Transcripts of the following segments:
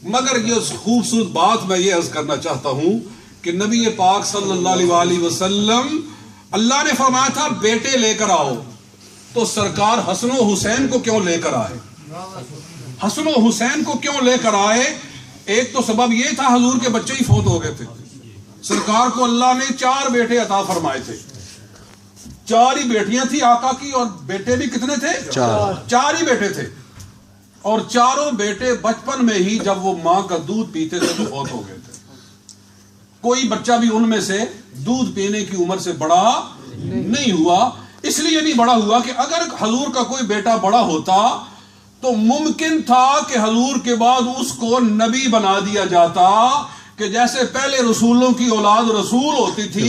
مگر یہ خوبصورت بات میں یہ عرض کرنا چاہتا ہوں کہ نبی پاک صلی اللہ علیہ وسلم اللہ نے فرمایا تھا بیٹے لے کر آؤ، تو سرکار حسن و حسین کو کیوں لے کر آئے؟ حسن و حسین کو کیوں لے کر آئے؟ ایک تو سبب یہ تھا حضور کے بچے ہی فوت ہو گئے تھے، سرکار کو اللہ نے 4 بیٹے عطا فرمائے تھے، 4 ہی بیٹیاں تھی آقا کی، اور بیٹے بھی کتنے تھے؟ 4 ہی بیٹے تھے، اور چاروں بیٹے بچپن میں ہی جب وہ ماں کا دودھ پیتے تھے تو فوت ہو گئے تھے۔ کوئی بچہ بھی ان میں سے دودھ پینے کی عمر سے بڑا نہیں ہوا، اس لیے نہیں بڑا ہوا کہ اگر حضور کا کوئی بیٹا بڑا ہوتا تو ممکن تھا کہ حضور کے بعد اس کو نبی بنا دیا جاتا، کہ جیسے پہلے رسولوں کی اولاد رسول ہوتی تھی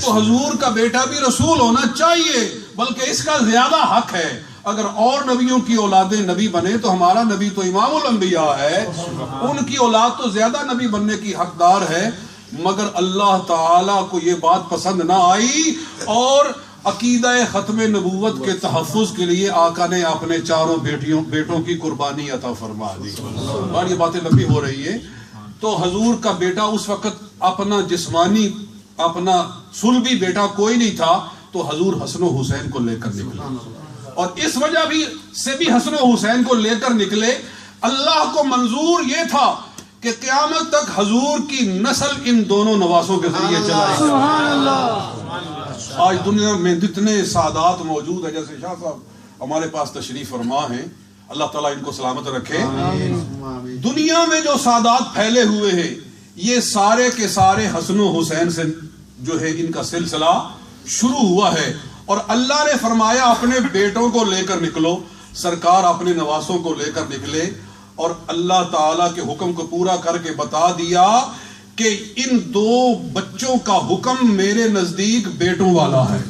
تو حضور کا بیٹا بھی رسول ہونا چاہیے، بلکہ اس کا زیادہ حق ہے۔ اگر اور نبیوں کی اولادیں نبی بنے تو ہمارا نبی تو امام الانبیاء ہے، ان کی اولاد تو زیادہ نبی بننے کی حقدار ہے، مگر اللہ تعالیٰ کو یہ بات پسند نہ آئی، اور عقیدہ ختم نبوت کے تحفظ کے لیے آقا نے اپنے 4 بیٹوں کی قربانی عطا فرما دی۔ اور یہ باتیں لمبی ہو رہی ہے، تو حضور کا بیٹا اس وقت اپنا جسمانی اپنا صلبی بیٹا کوئی نہیں تھا، تو حضور حسن و حسین کو لے کر نکلے، اور اس وجہ سے بھی حسن و حسین کو لے کر نکلے۔ اللہ کو منظور یہ تھا کہ قیامت تک حضور کی نسل ان دونوں نواسوں کے ذریعے چلائے۔ سبحان اللہ۔ آج دنیا میں جتنے سادات موجود ہیں، جیسے شاہ صاحب ہمارے پاس تشریف فرما ہیں، اللہ تعالیٰ ان کو سلامت رکھے، دنیا میں جو سادات پھیلے ہوئے ہیں یہ سارے کے سارے حسن و حسین سے جو ہے ان کا سلسلہ شروع ہوا ہے، اور اللہ نے فرمایا اپنے بیٹوں کو لے کر نکلو، سرکار اپنے نواسوں کو لے کر نکلے، اور اللہ تعالیٰ کے حکم کو پورا کر کے بتا دیا کہ ان 2 بچوں کا حکم میرے نزدیک بیٹوں والا ہے،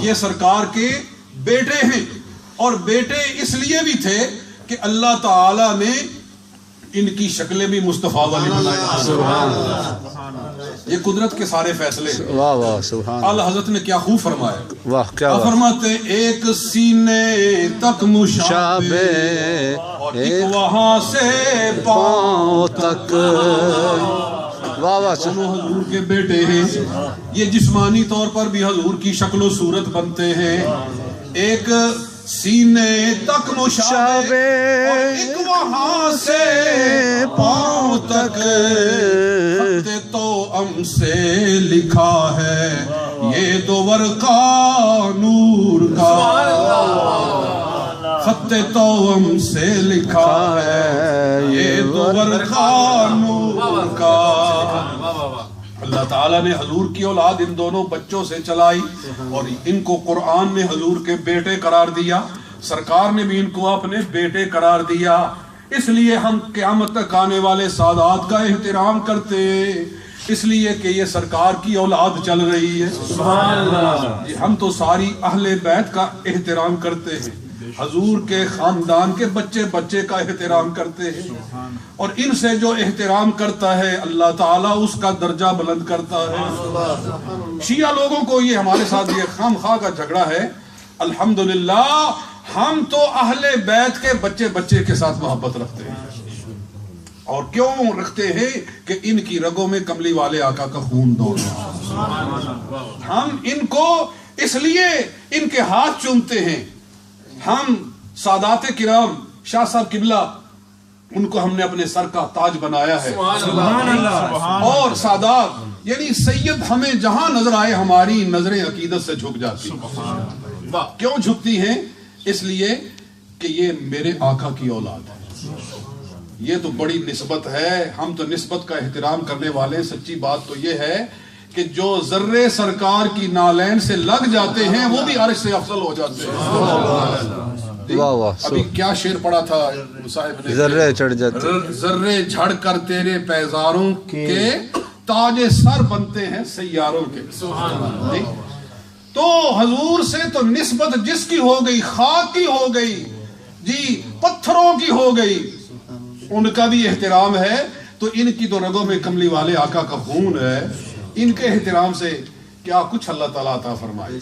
یہ سرکار کے بیٹے ہیں، اور بیٹے اس لیے بھی تھے کہ اللہ تعالیٰ نے ان کی شکلیں بھی مصطفیٰ والی بنائی۔ یہ قدرت کے سارے فیصلے۔ واہ واہ سبحان اعلیٰ حضرت نے کیا خوب فرمایا، واہ کیا فرماتے ایک سینے تک مشابہ اور ایک وہاں سے پاؤں تک۔ واہ واہ دونوں حضور کے بیٹے ہیں، یہ جسمانی طور پر بھی حضور کی شکل و صورت بنتے ہیں، ایک سینے تک مشابہ اور ایک وہاں سے پاؤں تک، خط توأم سے لکھا ہے یہ 2 ورقہ نور کا، خط توأم سے لکھا ہے یہ 2 ورقہ نور کا۔ اللہ تعالیٰ نے حضور کی اولاد ان دونوں بچوں سے چلائی، اور ان کو قرآن میں حضور کے بیٹے قرار دیا، سرکار نے بھی ان کو اپنے بیٹے قرار دیا، اس لیے ہم قیامت تک آنے والے سادات کا احترام کرتے، اس لیے کہ یہ سرکار کی اولاد چل رہی ہے۔ سبحان اللہ۔ ہم تو ساری اہل بیت کا احترام کرتے ہیں، حضور کے خاندان کے بچے کا احترام کرتے ہیں، اور ان سے جو احترام کرتا ہے اللہ تعالیٰ اس کا درجہ بلند کرتا ہے۔ شیعہ لوگوں کو یہ ہمارے ساتھ یہ خام خواہ کا جھگڑا ہے، الحمدللہ ہم تو اہل بیت کے بچے کے ساتھ محبت رکھتے ہیں، اور کیوں رکھتے ہیں کہ ان کی رگوں میں کملی والے آقا کا خون دوڑ رہا ہے، ہم ان کو اس لیے ان کے ہاتھ چومتے ہیں۔ ہم سادات کرام شاہ صاحب قبلہ ان کو ہم نے اپنے سر کا تاج بنایا ہے، سبحان اللہ، اور سادات یعنی سید ہمیں جہاں نظر آئے ہماری نظریں عقیدت سے جھک جاتی ہیں۔ کیوں جھکتی ہیں؟ اس لیے کہ یہ میرے آقا کی اولاد ہے، یہ تو بڑی نسبت ہے، ہم تو نسبت کا احترام کرنے والے۔ سچی بات تو یہ ہے کہ جو ذرے سرکار کی نالین سے لگ جاتے ہیں وہ بھی عرش سے افضل ہو جاتے ہیں۔ ابھی کیا شعر پڑا تھا صاحب نے، ذرے چڑھ جاتے، ذرے جھڑ کر تیرے پیزاروں کے تاج سر بنتے ہیں سیاروں کے۔ تو حضور سے تو نسبت جس کی ہو گئی، خاک کی ہو گئی جی، پتھروں کی ہو گئی، ان کا بھی احترام ہے، تو ان کی تو رگوں میں کملی والے آقا کا خون ہے، ان کے احترام سے کیا کچھ اللہ تعالیٰ عطا فرمائے۔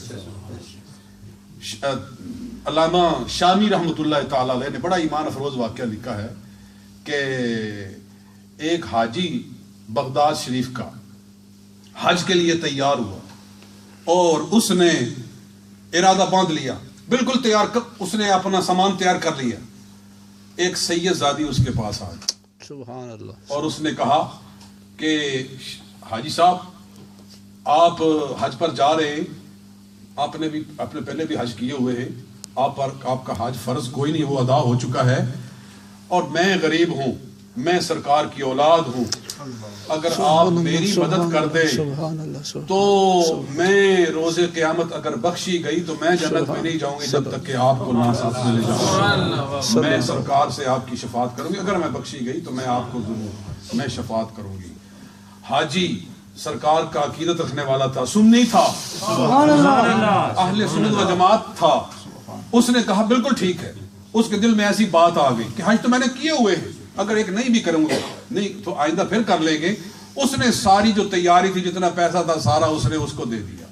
علامہ شامی رحمۃ اللہ تعالیٰ علیہ نے بڑا ایمان افروز واقعہ لکھا ہے کہ ایک حاجی بغداد شریف کا حج کے لیے تیار ہوا اور اس نے ارادہ باندھ لیا، بالکل تیار، اس نے اپنا سامان تیار کر لیا. ایک سید زادی اس کے پاس آ گئی سبحان اللہ، اور اس نے کہا کہ حاجی صاحب آپ حج پر جا رہے ہیں، آپ نے پہلے بھی حج کیے ہوئے ہیں، آپ کا حج فرض کوئی نہیں، وہ ادا ہو چکا ہے، اور میں غریب ہوں، میں سرکار کی اولاد ہوں، اگر آپ میری مدد کر دیں تو میں روز قیامت اگر بخشی گئی تو میں جنت میں نہیں جاؤں گی جب تک کہ آپ کو نہ ساتھ میں لے جاؤں. میں سرکار سے آپ کی شفاعت کروں گی، اگر میں بخشی گئی تو میں آپ کو میں شفاعت کروں گی. حاجی سرکار کا عقیدت رکھنے والا تھا، سنی تھا، اہل سنت و جماعت تھا. اس نے کہا بالکل ٹھیک ہے. اس کے دل میں ایسی بات آ گئی کہ حج تو میں نے کیے ہوئے ہیں، اگر ایک نہیں بھی کروں گا نہیں تو آئندہ پھر کر لیں گے. اس نے ساری جو تیاری تھی، جتنا پیسہ تھا سارا اس نے اس کو دے دیا،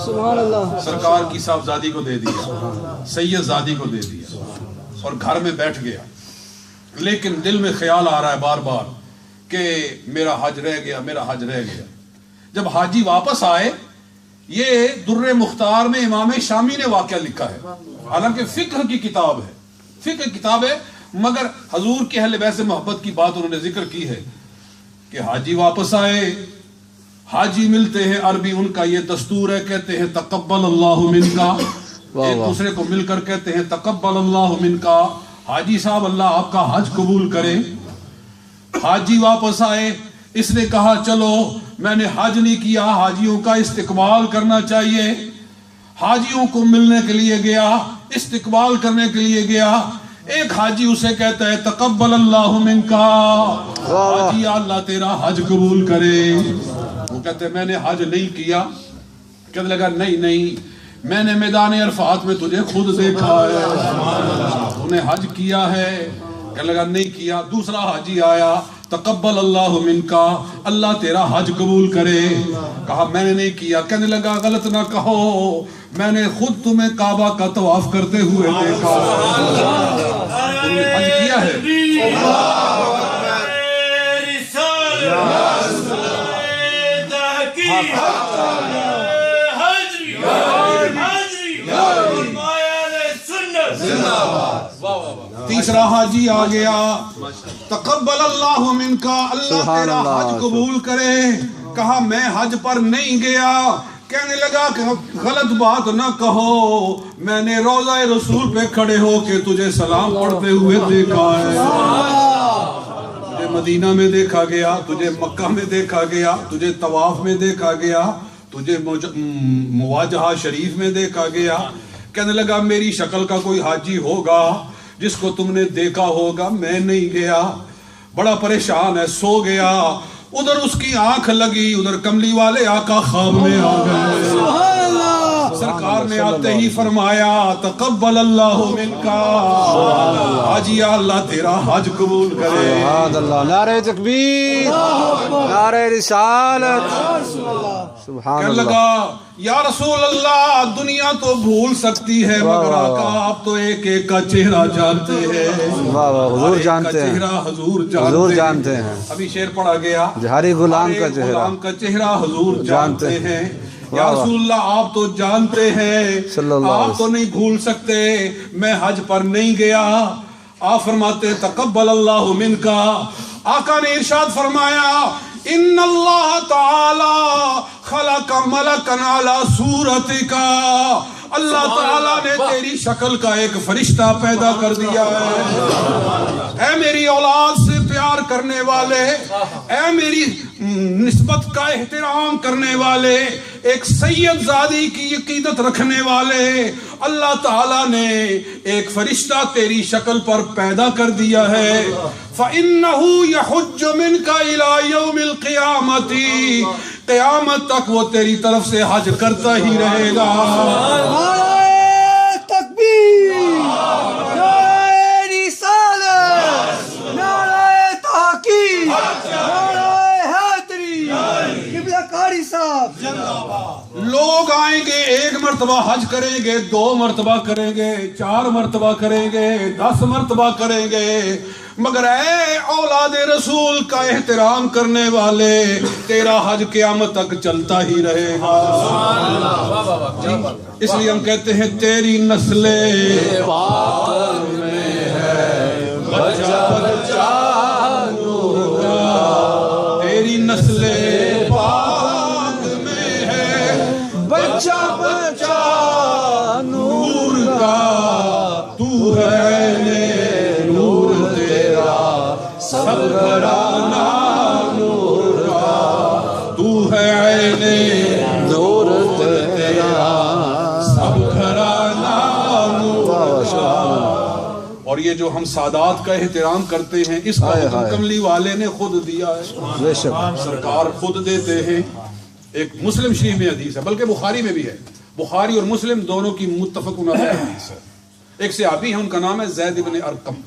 سبحان اللہ، سرکار کی صاحبزادی کو دے دیا، سید زادی کو دے دیا، اور گھر میں بیٹھ گیا. لیکن دل میں خیال آ رہا ہے بار بار کہ میرا حج رہ گیا، میرا حج رہ گیا. جب حاجی واپس آئے، یہ در مختار میں امام شامی نے واقعہ لکھا ہے، حالانکہ فقہ کی کتاب ہے، فقہ کتاب ہے، مگر حضور کے اہل بیت سے محبت کی بات انہوں نے ذکر کی ہے کہ حاجی واپس آئے، حاجی ملتے ہیں، عربی ان کا یہ دستور ہے، کہتے ہیں تقبل اللہ منکا، ایک دوسرے کو مل کر کہتے ہیں تقبل اللہ منکا، حاجی صاحب اللہ آپ کا حج قبول کرے. حاجی واپس آئے، اس نے کہا چلو میں نے حج نہیں کیا، حاجیوں کا استقبال کرنا چاہیے. حاجیوں کو ملنے کے لیے گیا، استقبال کرنے کے لیے گیا. ایک حاجی اسے کہتا ہے تقبل اللہ منکا، حاجی اللہ تیرا حج قبول کرے. وہ کہتے ہیں میں نے حج نہیں کیا. کہنے لگا نہیں، میں نے میدان عرفات میں تجھے خود دیکھا ہے، تو نے حج کیا ہے. کہنے لگا نہیں کیا. دوسرا حاجی آیا، تقبل اللہ منکا، اللہ تیرا حج قبول کرے. کہا میں نے نہیں کیا. کہنے لگا غلط نہ کہو، میں نے خود تمہیں کعبہ کا طواف کرتے ہوئے دیکھا. تم نے حج کیا ہے. تیسرا حاجی آ گیا، تقبل اللہ منکا، اللہ تیرا حج قبول کرے. کہا میں حج پر نہیں گیا. کہنے لگا کہ غلط بات نہ کہو، میں نے روضہ رسول پہ کھڑے ہو کے تجھے سلام پڑھتے ہوئے دیکھا ہے. تجھے مدینہ میں دیکھا گیا، تجھے مکہ میں دیکھا گیا، تجھے طواف میں دیکھا گیا، تجھے مواجہہ شریف میں دیکھا گیا. کہنے لگا میری شکل کا کوئی حاجی ہوگا جس کو تم نے دیکھا ہوگا، میں نہیں گیا. بڑا پریشان ہے، سو گیا. ادھر اس کی آنکھ لگی، ادھر کملی والے آقا خواب میں آ گئے. سرکار نے آتے ہی فرمایا تقبل اللہ منکا، حاجی اللہ تیرا حج قبول کرے. سبحان اللہ، نعرہ تکبیر، نعرہ رسالت. سبحان کہنے اللہ. لگا یا رسول اللہ دنیا تو بھول سکتی ہے مگر آقا آپ تو ایک ایک کا چہرہ جانتے ہیں. واہ واہ، حضور جانتے ہیں، حضور جانتے ہیں. ابھی شعر پڑھا گیا، ہر غلام کا چہرہ، غلام کا چہرہ حضور جانتے ہیں. یا رسول اللہ آپ تو جانتے ہیں، آپ تو نہیں بھول سکتے. میں حج پر نہیں گیا. آپ فرماتے تقبل اللہ منکا. آقا نے ارشاد فرمایا ان اللہ تعالی خلق ملکا علی صورتک، اللہ تعالیٰ نے تیری شکل کا ایک فرشتہ پیدا کر دیا ہے. اے میری اولاد سے پیار کرنے والے، اے میری نسبت کا احترام کرنے والے، ایک سید زادی کی عقیدت رکھنے والے، اللہ تعالیٰ نے ایک فرشتہ تیری شکل پر پیدا کر دیا ہے. فَإِنَّهُ يَحُجُّ مِنْكَ إِلَى يَوْمِ الْقِيَامَةِ، قیامت تک وہ تیری طرف سے حج کرتا ہی رہے گا. نعرہ تکبیر، نعرہ رسالت، نعرہ تحقیق، نعرہ حیدری، قبلہ کاری صاحب. لوگ آئیں گے، ایک مرتبہ حج کریں گے، 2 مرتبہ کریں گے، 4 مرتبہ کریں گے، 10 مرتبہ کریں گے، مگر اے اولاد رسول کا احترام کرنے والے، تیرا حج قیامت تک چلتا ہی رہے گا۔ اس لیے ہم کہتے ہیں تیری نسل پاک میں ہے بچہ بچہ نور کا، تیری نسل پاک میں ہے بچہ بچہ نور کا، تو ہے نور تیرا سب گھرانہ نور کا، تو ہے نور تیرا سب گھرانہ نور کا۔ اور یہ جو ہم سادات کا احترام کرتے ہیں، اس کا حکم کملی والے نے خود دیا ہے، بے شک سرکار خود دیتے ہیں۔ ایک مسلم شریف میں حدیث ہے، بلکہ بخاری میں بھی ہے، بخاری اور مسلم دونوں کی متفق علیہ حدیث ہے۔ ایک صحابی ہے، ان کا نام ہے زید بن ارقم،